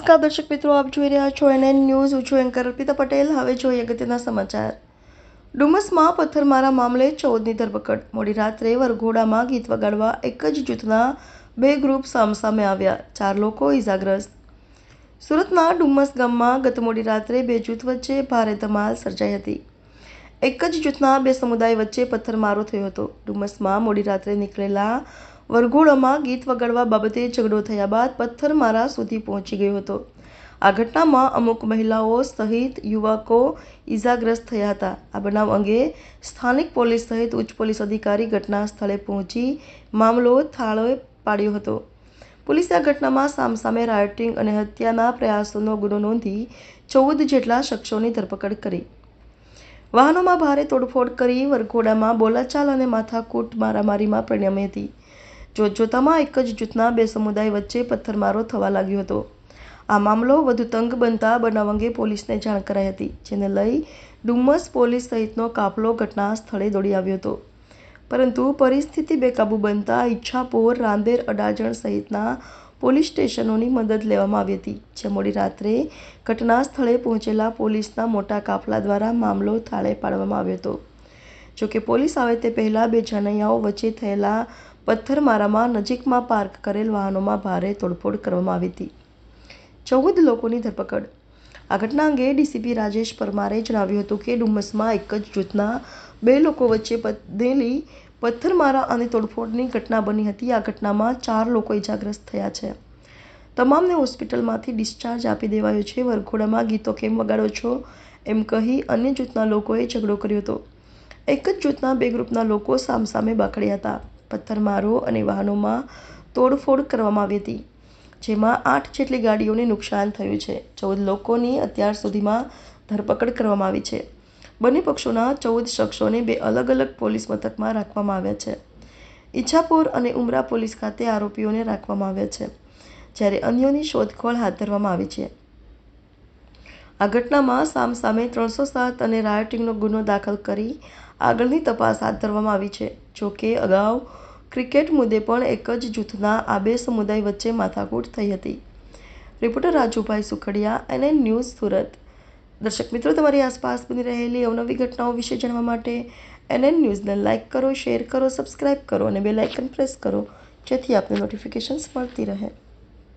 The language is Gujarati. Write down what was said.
નમસ્કાર દર્શક મિત્રો, આપ જોઈ રહ્યા છો NN ન્યૂઝ. હું છું એન્કર અર્પિતા પટેલ. હવે જોઈએ અગત્યના સમાચાર. ડુમસમાં પથ્થરમારા મામલે 14ની ધરપકડ. મોડી રાત્રે વરઘોડામાં ગીત વગાડવા એક જ જૂથના બે ગ્રુપ સામસામે આવ્યા, 4 લોકો ઇજાગ્રસ્ત. સુરતના ડુમસ ગામમાં ગત મોડી રાત્રે બે જૂથ વચ્ચે ભારે ધમાલ સર્જાઈ હતી. એક જ જૂથના બે સમુદાય વચ્ચે પથ્થરમારો થયો હતો. ડુમસમાં મોડી રાત્રે નીકળેલા વરઘોડામાં ગીત વગાડવા બાબતે ઝઘડો થયા બાદ પથ્થરમારા સુધી પહોંચી ગયો હતો. આ ઘટનામાં અમુક મહિલાઓ સહિત યુવકો ઇજાગ્રસ્ત થયા હતા. આ બનાવ અંગે સ્થાનિક પોલીસ સહિત ઉચ્ચ પોલીસ અધિકારી ઘટના સ્થળે પહોંચી મામલો થાળે પાડ્યો હતો. પોલીસે આ ઘટનામાં સામસામે રાયોટિંગ અને હત્યાના પ્રયાસનો ગુનો નોંધી 14 જેટલા શખ્સોની ધરપકડ કરી. વાહનોમાં ભારે તોડફોડ કરી વરઘોડામાં બોલાચાલ અને માથાકૂટ મારામારીમાં પરિણમી હતી. જોતજોતામાં એક જ જૂથના બે સમુદાય વચ્ચે પથ્થરમારો થવા લાગ્યો હતો. આ મામલો વધુ તંગ બનતા બનાવ અંગે પોલીસને જાણ કરાઈ હતી, જેને લઈ ડુમસ પોલીસ સહિતનો કાફલો ઘટના સ્થળે દોડી આવ્યો હતો. પરંતુ પરિસ્થિતિ બેકાબૂ બનતા ઈચ્છાપોર, રાંદેર, અડાજણ સહિતના પોલીસ સ્ટેશનોની મદદ લેવામાં આવી હતી. જે મોડી રાત્રે ઘટના સ્થળે પહોંચેલા પોલીસના મોટા કાફલા દ્વારા મામલો થાળે પાડવામાં આવ્યો હતો. જોકે પોલીસ આવે તે પહેલા બે જાનૈયાઓ વચ્ચે થયેલા પથ્થરમારામાં નજીકમાં પાર્ક કરેલ વાહનોમાં ભારે તોડફોડ કરવામાં આવી હતી. 14 લોકોની ધરપકડ. આ ઘટના અંગે ડીસીપી રાજેશ પરમારે જણાવ્યું હતું કે ડુમસમાં એક જ જૂથના બે લોકો વચ્ચે બનેલી પથ્થરમારા અને તોડફોડની ઘટના બની હતી. આ ઘટનામાં 4 લોકો ઇજાગ્રસ્ત થયા છે. તમામને હોસ્પિટલમાંથી ડિસ્ચાર્જ આપી દેવાયો છે. વરઘોડામાં ગીતો કેમ વગાડો છો એમ કહી અન્ય જૂથના લોકોએ ઝઘડો કર્યો હતો. એક જ જૂથના બે ગ્રુપના લોકો સામસામે બાખડ્યા હતા. પથ્થરમારો અને વાહનોમાં તોડફોડ કરવામાં આવી હતી, જેમાં 8 જેટલી ગાડીઓને નુકસાન થયું છે. 14 લોકોની અત્યાર સુધીમાં ધરપકડ કરવામાં આવી છે. બંને પક્ષોના 14 શખ્સોને બે અલગ અલગ પોલીસ મથકમાં રાખવામાં આવ્યા છે. ઈચ્છાપોર અને ઉમરા પોલીસ ખાતે આરોપીઓને રાખવામાં આવ્યા છે, જ્યારે અન્યોની શોધખોળ હાથ ધરવામાં આવી છે. આ ઘટનામાં સામસામે 307 અને રાયોટિંગનો ગુનો દાખલ કરી આગળની તપાસ હાથ ધરવામાં આવી છે. જો કે અગાઉ ક્રિકેટ મુદ્દે પણ એક જ જૂથના આ બે સમુદાય વચ્ચે માથાકૂટ થઈ હતી. Reporter Rajubhai Sukhadia, NN news, Surat. દર્શક મિત્રો, તમારી આસપાસ બની રહેલી અવનવી ઘટનાઓ વિશે જાણવા માટે NN ન્યૂઝને લાઇક કરો, શેર કરો, સબસ્ક્રાઇબ કરો અને બેલ આઇકન પ્રેસ કરો, જેથી આપને નોટિફિકેશન્સ મળતી રહે.